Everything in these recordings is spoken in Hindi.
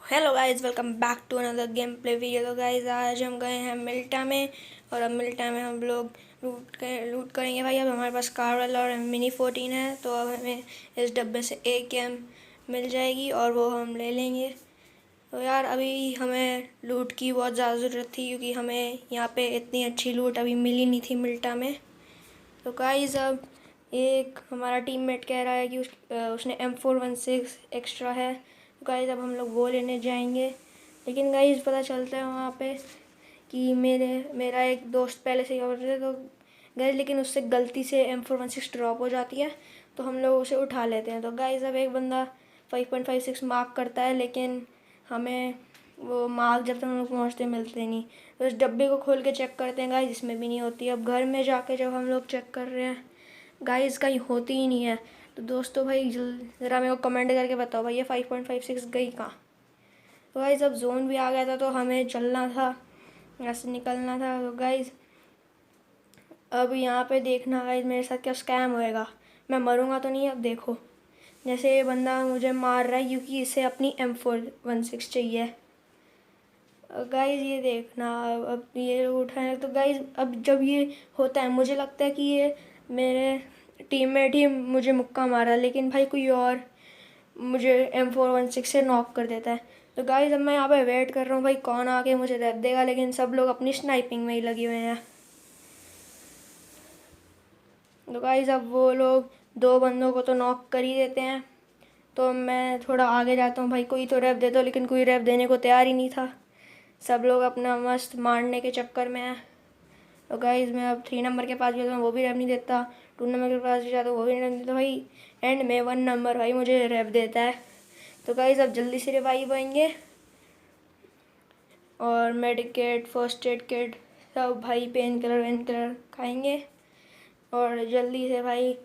Hello guys, welcome back to another gameplay video. तो गाइस आज हम गए हैं मिल्टा में और अब मिल्टा में हम लोग लूट करेंगे भाई। अब हमारे पास कारवल और मिनी 14 है, तो अब हमें इस डब्बे से एक गेम मिल जाएगी और वो हम ले लेंगे। तो यार अभी हमें लूट की बहुत ज़्यादा ज़रूरत थी क्योंकि हमें यहाँ पे इतनी अच्छी लूट अभी मिली नहीं थी मिल्टा में। तो गाइस अब एक हमारा टीममेट कह रहा है कि उसने M416 एक्स्ट्रा है। तो गाइस अब हम लोग वो लेने जाएंगे, लेकिन गाइस पता चलता है वहाँ पे कि मेरा एक दोस्त पहले से ही और थे। तो गाइस लेकिन उससे गलती से M416 ड्रॉप हो जाती है, तो हम लोग उसे उठा लेते हैं। तो गाइस अब एक बंदा 5.56 मार्क करता है, लेकिन हमें वो मार्क जब तक हम लोग पहुँचते मिलते नहीं। तो इस डब्बे को खोल के चेक करते हैं गाइस, इसमें भी नहीं होती। अब घर में जाके जब हम लोग चेक कर रहे हैं गाइस, कहीं होती ही नहीं है। तो दोस्तों भाई ज़रा मेरे को कमेंट करके बताओ भाई ये 5.56 गई कहाँ। तो गाइस अब जोन भी आ गया था, तो हमें चलना था, यहाँ से निकलना था। तो गाइस अब यहाँ पे देखना गाइस मेरे साथ क्या स्कैम होएगा। मैं मरूंगा तो नहीं। अब देखो जैसे ये बंदा मुझे मार रहा है क्योंकि इसे अपनी M416 चाहिए। गाइस ये देखना, अब ये उठाए। तो गाइस अब जब ये होता है मुझे लगता है कि ये मेरे टीममेट ही मुझे मुक्का मारा, लेकिन भाई कोई और मुझे M416 से नॉक कर देता है। तो गाइस अब मैं यहाँ पे वेट कर रहा हूँ भाई कौन आके मुझे रैप देगा, लेकिन सब लोग अपनी स्नाइपिंग में ही लगे हुए हैं। तो गाइस अब वो लोग दो बंदों को तो नॉक कर ही देते हैं, तो मैं थोड़ा आगे जाता हूँ भाई कोई तो रैप दे दो, लेकिन कोई रैप देने को तैयार ही नहीं था। सब लोग अपना मस्त मारने के चक्कर में है। तो गाइस मैं अब 3 नंबर के पास भी जाता हूँ, वो भी रैप नहीं देता। 2 नंबर के पास भी जाता हूँ, वो भी रैप नहीं देता भाई। एंड में 1 नंबर भाई मुझे रैप देता है। तो गाइस अब जल्दी से रिवाइव आएंगे और मेडिकेट फर्स्ट एड किट सब भाई पेन किलर खाएंगे और जल्दी से भाई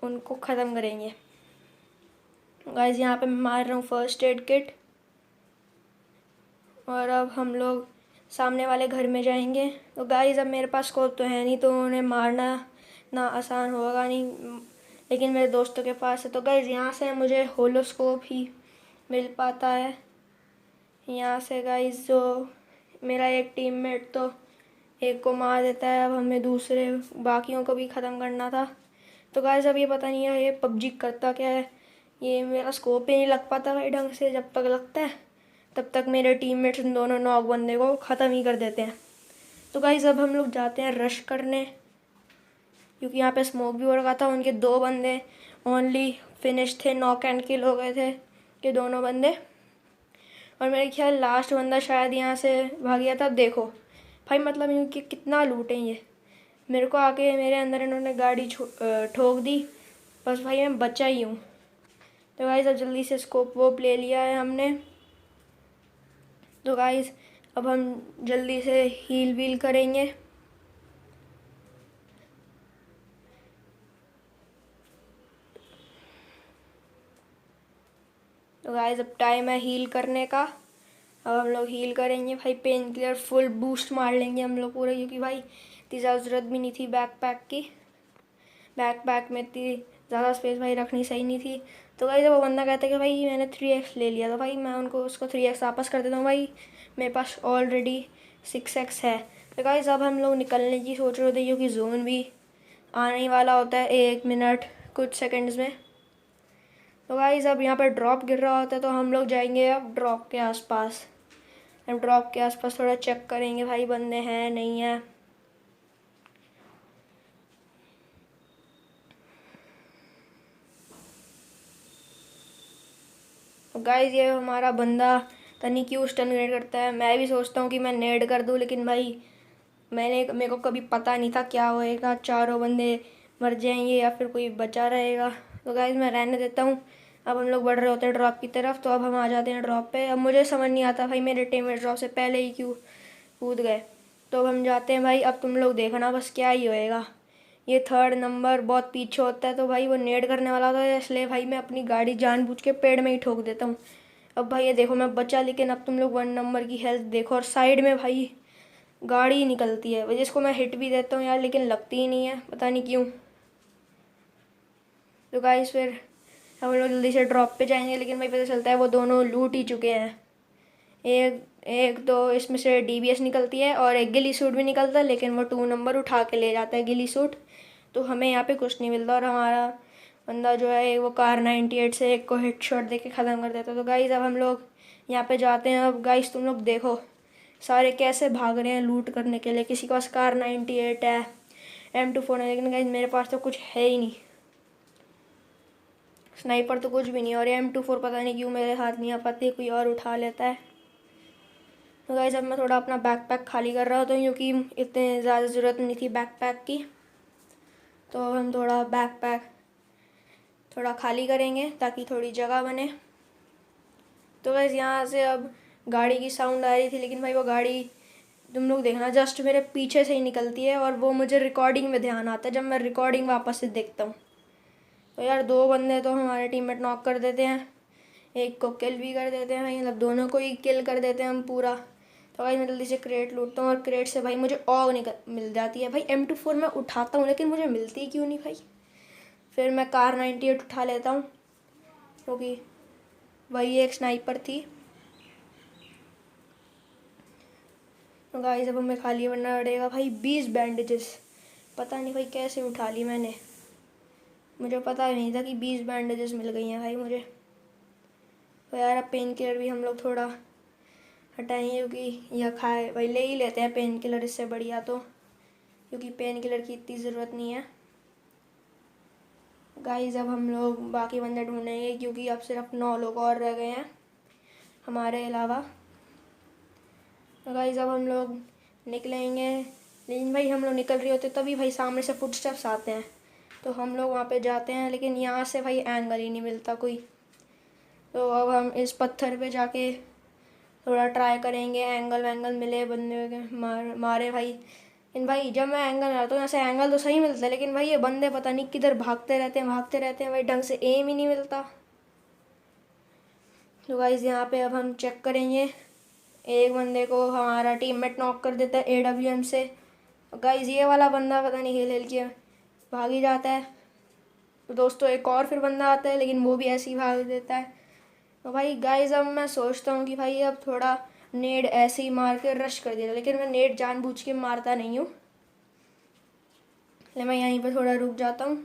उनको ख़त्म करेंगे। गाइस यहाँ पे मैं मार रहा हूँ फर्स्ट एड किट और अब हम लोग सामने वाले घर में जाएंगे। तो गाइस अब मेरे पास स्कोप तो है नहीं, तो उन्हें मारना ना आसान होगा नहीं, लेकिन मेरे दोस्तों के पास है। तो गाइस यहाँ से मुझे होलोस्कोप ही मिल पाता है। यहाँ से गाइस जो मेरा एक टीममेट तो एक को मार देता है, अब हमें दूसरे बाकियों को भी ख़त्म करना था। तो गाइस अब ये पता नहीं है ये पबजी करता क्या है, ये मेरा स्कोप ही नहीं लग पाता भाई ढंग से। जब तक लगता है तब तक मेरे टीममेट्स उन दोनों नॉक बंदे को ख़त्म ही कर देते हैं। तो गाइस अब हम लोग जाते हैं रश करने, क्योंकि यहाँ पे स्मोक भी हो रखा था। उनके 2 बंदे ओनली फिनिश थे, नॉक एंड किल हो गए थे कि दोनों बंदे, और मेरे ख्याल लास्ट बंदा शायद यहाँ से भाग गया था। अब देखो भाई मतलब इनकी कितना लूटें ये, मेरे को आके मेरे अंदर इन्होंने गाड़ी ठोक दी, बस भाई मैं बचा ही हूँ। तो गाइस अब जल्दी से स्कोप वोप ले लिया है हमने। तो गाइस अब हम जल्दी से हील वील करेंगे। तो गाइस अब टाइम है हील करने का। अब हम लोग हील करेंगे भाई, पेन किलर फुल बूस्ट मार लेंगे हम लोग पूरे, क्योंकि भाई इतनी ज़्यादा ज़रूरत भी नहीं थी बैकपैक की। बैकपैक में इतनी ज़्यादा स्पेस भाई रखनी सही नहीं थी। तो भाई जब वो बंदा कहता है कि भाई मैंने 3x ले लिया, तो भाई मैं उनको उसको 3x वापस कर देता हूँ भाई, मेरे पास ऑलरेडी 6x है। तो गाइस अब हम लोग निकलने की सोच रहे थे क्योंकि जोन भी आने ही वाला होता है 1 मिनट कुछ सेकंड्स में। तो गाइस अब यहाँ पर ड्रॉप गिर रहा होता है, तो हम लोग जाएंगे अब ड्रॉप के आसपास। अब ड्रॉप के आसपास थोड़ा चेक करेंगे भाई बंदे हैं नहीं है। गाइस ये हमारा बंदा तनी क्यों स्टन ग्रेनेड करता है। मैं भी सोचता हूँ कि मैं नेड कर दूँ, लेकिन भाई मेरे को कभी पता नहीं था क्या होएगा, चारों बंदे मर जाएंगे या फिर कोई बचा रहेगा। तो गाइस मैं रहने देता हूँ। अब हम लोग बढ़ रहे होते हैं ड्रॉप की तरफ, तो अब हम आ जाते हैं ड्रॉप पे। अब मुझे समझ नहीं आता भाई मेरे टीममेट ड्रॉप से पहले ही क्यों कूद गए। तो अब हम जाते हैं भाई, अब तुम लोग देखना बस क्या ही होएगा। ये 3rd नंबर बहुत पीछे होता है, तो भाई वो नेड करने वाला था, इसलिए भाई मैं अपनी गाड़ी जानबूझ के पेड़ में ही ठोक देता हूँ। अब भाई ये देखो मैं बचा, लेकिन अब तुम लोग 1 नंबर की हेल्थ देखो, और साइड में भाई गाड़ी निकलती है जिसको मैं हिट भी देता हूँ यार, लेकिन लगती ही नहीं है, पता नहीं क्यों। तो गाइस फिर हम लोग जल्दी से ड्रॉप पे जाएंगे, लेकिन भाई पता चलता है वो दोनों लूट ही चुके हैं। एक एक तो इसमें से DBS निकलती है और एक गिली सूट भी निकलता है, लेकिन वो 2 नंबर उठा के ले जाता है गिली सूट। तो हमें यहाँ पे कुछ नहीं मिलता और हमारा बंदा जो है वो कार 98 से एक को हिट शॉट दे के ख़त्म कर देता है। तो गाइस अब हम लोग यहाँ पे जाते हैं। अब गाइस तुम लोग देखो सारे कैसे भाग रहे हैं लूट करने के लिए। किसी के पास कार 98 है, M24 है, लेकिन गाइस मेरे पास तो कुछ है ही नहीं। स्नाइपर तो कुछ भी नहीं, और M24 पता नहीं क्यों मेरे हाथ नहीं आ पाती, कोई और उठा लेता है। तो गाइस अब मैं थोड़ा अपना बैकपैक खाली कर रहा होता हूँ क्योंकि इतने ज़्यादा ज़रूरत नहीं थी बैकपैक की। तो अब हम थोड़ा बैकपैक थोड़ा खाली करेंगे ताकि थोड़ी जगह बने। तो गाइस यहाँ से अब गाड़ी की साउंड आ रही थी, लेकिन भाई वो गाड़ी तुम लोग देखना जस्ट मेरे पीछे से ही निकलती है और वो मुझे रिकॉर्डिंग में ध्यान आता है जब मैं रिकॉर्डिंग वापस से देखता हूँ। तो यार 2 बंदे तो हमारे टीममेट नॉक कर देते हैं, एक को किल भी कर देते हैं भाई, मतलब दोनों को ही किल कर देते हैं हम पूरा। तो भाई मैं जल्दी से क्रेट लूटता हूँ और क्रेट से भाई मुझे ऑग मिल जाती है। भाई M24 मैं उठाता हूँ लेकिन मुझे मिलती क्यों नहीं भाई। फिर मैं कार 98 उठा लेता हूँ क्योंकि वही एक स्नाइपर थी। तो गाइस अब हमें खाली बनना पड़ेगा भाई। 20 बैंडेजेस पता नहीं भाई कैसे उठा ली मैंने, मुझे पता नहीं था कि 20 बैंडेजेस मिल गई हैं भाई मुझे। तो यार अब पेन किलर भी हम लोग थोड़ा हटाएंगे क्योंकि यह खाए भाई ले ही लेते हैं पेन किलर इससे बढ़िया तो, क्योंकि पेन किलर की इतनी ज़रूरत नहीं है। गाइस अब हम लोग बाकी बंदे ढूंढेंगे क्योंकि अब सिर्फ 9 लोग और रह गए हैं हमारे अलावा। तो गाइस अब हम लोग निकलेंगे, लेकिन भाई हम लोग निकल रहे होते तभी भाई सामने से फुटस्टेप्स आते हैं। तो हम लोग वहाँ पे जाते हैं लेकिन यहाँ से भाई एंगल ही नहीं मिलता कोई। तो अब हम इस पत्थर पे जाके थोड़ा ट्राई करेंगे एंगल वैंगल मिले बंदे के मारे भाई। लेकिन भाई जब मैं एंगल मारता हूँ यहाँ से एंगल तो सही मिलता है, लेकिन भाई ये बंदे पता नहीं किधर भागते रहते हैं भाई, ढंग से एम ही नहीं मिलता। तो गाइस यहाँ पे अब हम चेक करेंगे। एक बंदे को हमारा टीममेट नॉक कर देता है AWM से। गाइस ये वाला बंदा पता नहीं हिल हिल के भाग ही जाता है। तो दोस्तों एक और फिर बंदा आता है लेकिन वो भी ऐसे ही भाग देता है। तो भाई गाइस अब मैं सोचता हूँ कि भाई अब थोड़ा नेड ऐसे ही मार के रश कर दिया, लेकिन मैं नेड जानबूझ के मारता नहीं हूँ। मैं यहीं पे थोड़ा रुक जाता हूँ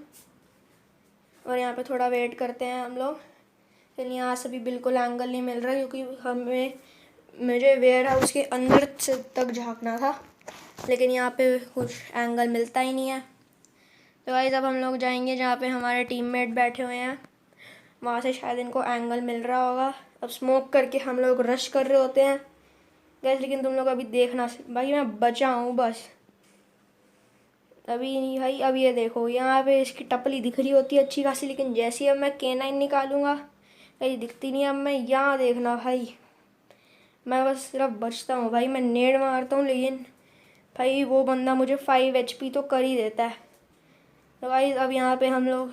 और यहाँ पे थोड़ा वेट करते हैं हम लोग। फिर यहाँ से भी बिल्कुल एंगल नहीं मिल रहा क्योंकि मुझे वेयर हाउस के अंदर से तक झाँकना था, लेकिन यहाँ पे कुछ एंगल मिलता ही नहीं है। तो गाइस अब हम लोग जाएंगे जहाँ पे हमारे टीममेट बैठे हुए हैं, वहाँ से शायद इनको एंगल मिल रहा होगा। अब स्मोक करके हम लोग रश कर रहे होते हैं गाइस, लेकिन तुम लोग अभी देखना भाई मैं बचा हूँ बस अभी नहीं भाई। अब ये देखो यहाँ पे इसकी टपली दिख रही होती है अच्छी खासी, लेकिन जैसे ही अब मैं K9 निकालूंगा भाई दिखती नहीं। अब मैं यहाँ देखना भाई मैं बस सिर्फ बचता हूँ भाई, मैं नेड मारता हूँ लेकिन भाई वो बंदा मुझे 5 HP तो कर ही देता है। तो भाई अब यहाँ पे हम लोग,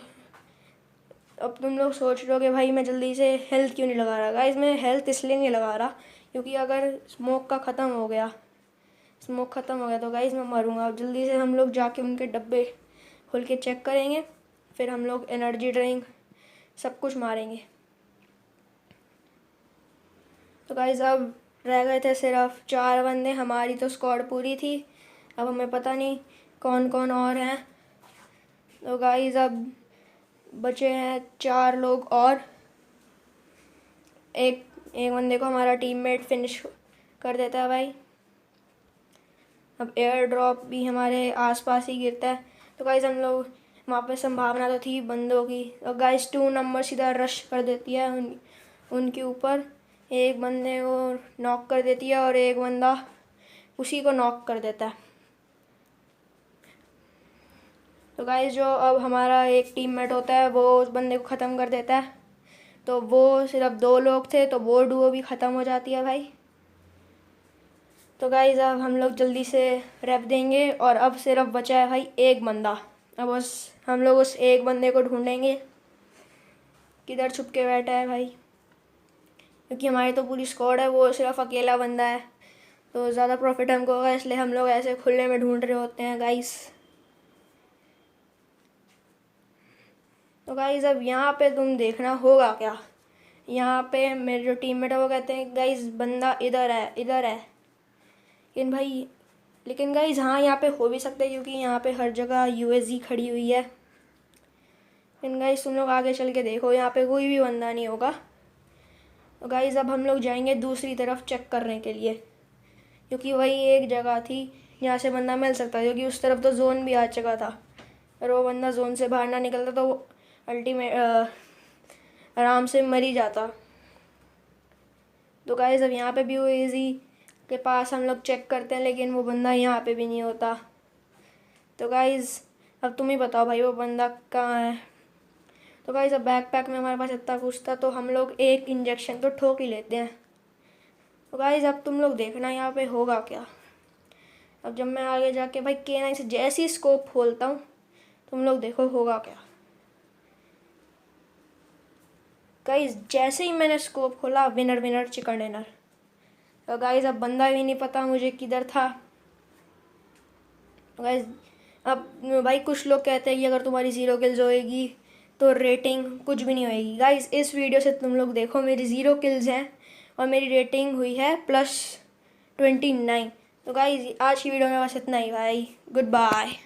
अब तुम लोग सोच रहे हो कि भाई मैं जल्दी से हेल्थ क्यों नहीं लगा रहा। गाइस मैं हेल्थ इसलिए नहीं लगा रहा क्योंकि अगर स्मोक ख़त्म हो गया तो गाइस मैं मरूंगा। अब जल्दी से हम लोग जाके उनके डब्बे खोल के चेक करेंगे, फिर हम लोग एनर्जी ड्रिंक सब कुछ मारेंगे। तो गाइस अब रह गए थे सिर्फ 4 बंदे, हमारी तो स्क्वाड पूरी थी। अब हमें पता नहीं कौन कौन और हैं। तो गाइस अब बचे हैं 4 लोग और एक बंदे को हमारा टीममेट फिनिश कर देता है भाई। अब एयर ड्रॉप भी हमारे आसपास ही गिरता है। तो गाइस हम लोग वहाँ पे संभावना तो थी बंदों की, और गाइस 2 नंबर सीधा रश कर देती है उनके ऊपर, एक बंदे को नॉक कर देती है और एक बंदा उसी को नॉक कर देता है। तो गाइस जो अब हमारा एक टीममेट होता है वो उस बंदे को ख़त्म कर देता है। तो वो सिर्फ 2 लोग थे तो वो डुओ भी ख़त्म हो जाती है भाई। तो गाइस अब हम लोग जल्दी से रैप देंगे और अब सिर्फ बचा है भाई एक बंदा। अब बस हम लोग उस एक बंदे को ढूंढेंगे किधर छुप के बैठा है भाई, क्योंकि हमारी तो पूरी स्क्वाड है, वो सिर्फ अकेला बंदा है तो ज़्यादा प्रॉफिट हमको होगा, इसलिए हम लोग ऐसे खुले में ढूंढ रहे होते हैं गाइस। तो गाइस अब यहाँ पे तुम देखना होगा क्या, यहाँ पे मेरे जो टीममेट है वो कहते हैं गाइज बंदा इधर है इधर है। लेकिन गाइज हाँ यहाँ पे हो भी सकता है क्योंकि यहाँ पे हर जगह यूएसजी खड़ी हुई है। लेकिन गाइज तुम लोग आगे चल के देखो, यहाँ पे कोई भी बंदा नहीं होगा। तो गाइज अब हम लोग जाएंगे दूसरी तरफ चेक करने के लिए, क्योंकि वही एक जगह थी जहाँ से बंदा मिल सकता है, क्योंकि उस तरफ तो जोन भी आ चुका था। और वो बंदा जोन से बाहर ना निकलता तो वो अल्टीमेट आराम से मर ही जाता। तो गाइज अब यहाँ पे भी वो ईजी के पास हम लोग चेक करते हैं, लेकिन वो बंदा यहाँ पे भी नहीं होता। तो गाइज अब तुम ही बताओ भाई वो बंदा कहाँ है। तो गाइज अब बैकपैक में हमारे पास इतना कुछ था तो हम लोग एक इंजेक्शन तो ठोक ही लेते हैं। तो गाइज अब तुम लोग देखना यहाँ पे होगा क्या। अब जब मैं आगे जाके भाई K9 से जैसे ही स्कोप खोलता हूँ तुम लोग देखो होगा क्या। गाइज जैसे ही मैंने स्कोप खोला विनर विनर चिकन डिनर। तो गाइज अब बंदा भी नहीं पता मुझे किधर था। तो गाइज अब भाई कुछ लोग कहते हैं कि अगर तुम्हारी 0 किल्स होएगी तो रेटिंग कुछ भी नहीं होएगी। गाइज इस वीडियो से तुम लोग देखो मेरी 0 किल्स हैं और मेरी रेटिंग हुई है +29। तो गाइज आज की वीडियो में बस इतना ही भाई, गुड बाय।